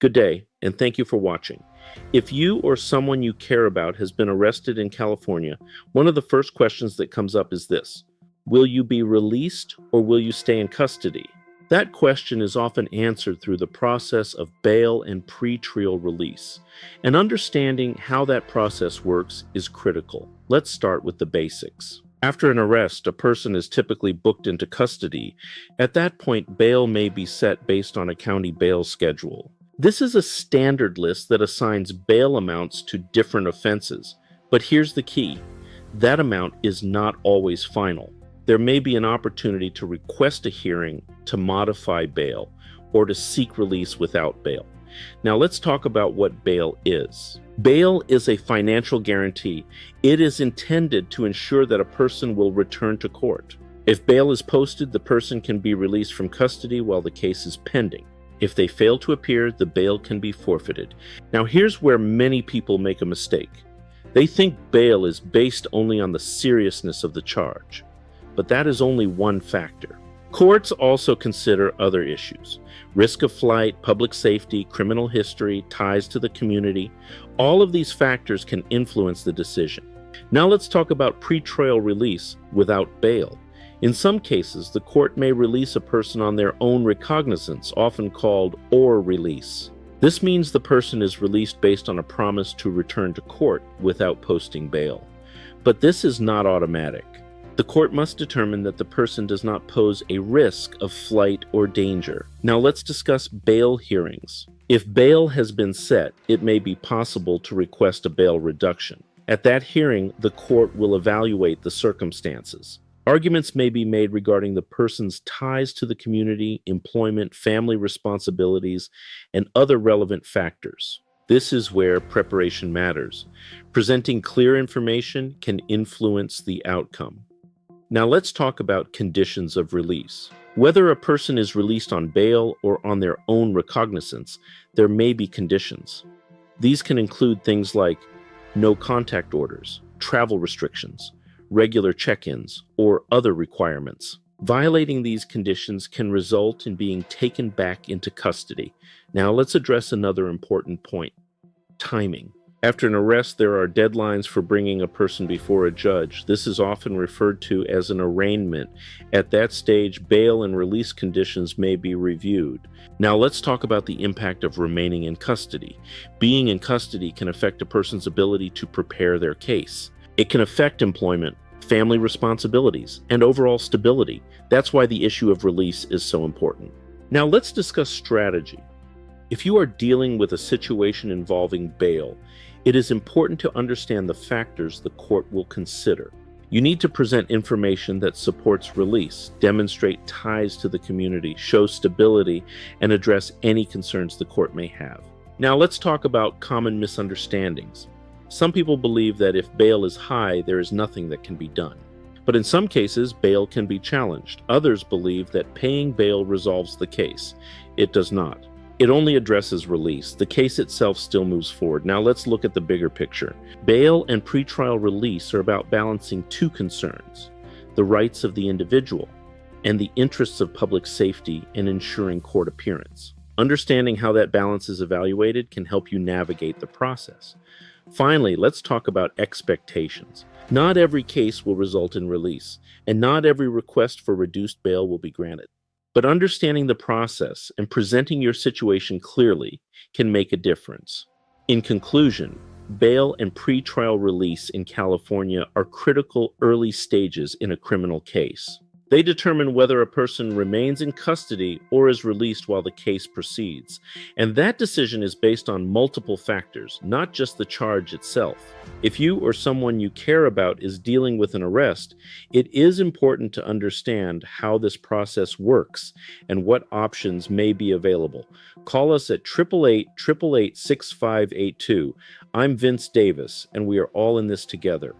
Good day, and thank you for watching. If you or someone you care about has been arrested in California, one of the first questions that comes up is this: will you be released or will you stay in custody? That question is often answered through the process of bail and pretrial release, and understanding how that process works is critical. Let's start with the basics. After an arrest, a person is typically booked into custody. At that point, bail may be set based on a county bail schedule. This is a standard list that assigns bail amounts to different offenses. But here's the key: that amount is not always final. There may be an opportunity to request a hearing to modify bail or to seek release without bail. Now let's talk about what bail is. Bail is a financial guarantee. It is intended to ensure that a person will return to court. If bail is posted, the person can be released from custody while the case is pending. If they fail to appear, the bail can be forfeited. Now here's where many people make a mistake. They think bail is based only on the seriousness of the charge, but that is only one factor. Courts also consider other issues: risk of flight, public safety, criminal history, ties to the community. All of these factors can influence the decision. Now let's talk about pretrial release without bail. In some cases, the court may release a person on their own recognizance, often called or release. This means the person is released based on a promise to return to court without posting bail. But this is not automatic. The court must determine that the person does not pose a risk of flight or danger. Now let's discuss bail hearings. If bail has been set, it may be possible to request a bail reduction. At that hearing, the court will evaluate the circumstances. Arguments may be made regarding the person's ties to the community, employment, family responsibilities, and other relevant factors. This is where preparation matters. Presenting clear information can influence the outcome. Now let's talk about conditions of release. Whether a person is released on bail or on their own recognizance, there may be conditions. These can include things like no contact orders, travel restrictions, regular check-ins, or other requirements. Violating these conditions can result in being taken back into custody. Now let's address another important point: timing. After an arrest, there are deadlines for bringing a person before a judge. This is often referred to as an arraignment. At that stage, bail and release conditions may be reviewed. Now let's talk about the impact of remaining in custody. Being in custody can affect a person's ability to prepare their case. It can affect employment, family responsibilities, and overall stability. That's why the issue of release is so important. Now let's discuss strategy. If you are dealing with a situation involving bail, it is important to understand the factors the court will consider. You need to present information that supports release, demonstrate ties to the community, show stability, and address any concerns the court may have. Now let's talk about common misunderstandings. Some people believe that if bail is high, there is nothing that can be done. But in some cases, bail can be challenged. Others believe that paying bail resolves the case. It does not. It only addresses release. The case itself still moves forward. Now let's look at the bigger picture. Bail and pretrial release are about balancing two concerns: the rights of the individual and the interests of public safety in ensuring court appearance. Understanding how that balance is evaluated can help you navigate the process. Finally, let's talk about expectations. Not every case will result in release, and not every request for reduced bail will be granted. But understanding the process and presenting your situation clearly can make a difference. In conclusion, bail and pretrial release in California are critical early stages in a criminal case. They determine whether a person remains in custody or is released while the case proceeds. And that decision is based on multiple factors, not just the charge itself. If you or someone you care about is dealing with an arrest, it is important to understand how this process works and what options may be available. Call us at 888-888-6582. I'm Vince Davis, and we are all in this together.